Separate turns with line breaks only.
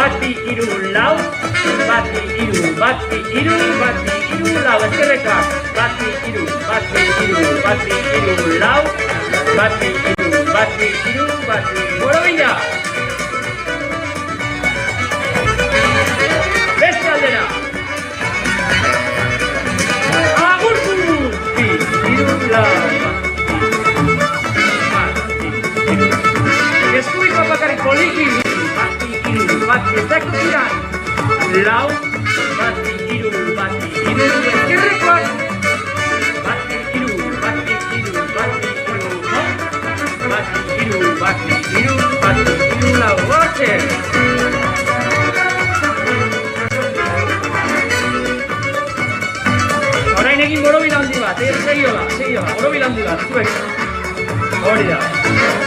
bati iru lau, bati iru lau, eskerreka, bati iru lau, bati iru, borobila! Beste aldera! Agurtu! Bati iru lau, eskuiko bakarrik poliki, bati ezeko ziran, lau, bati iru, eskerrekoak, bati iru, lau, hortxe! Orain egin borobila handi bat, segioa, borobila handi bat, zuek, hori da.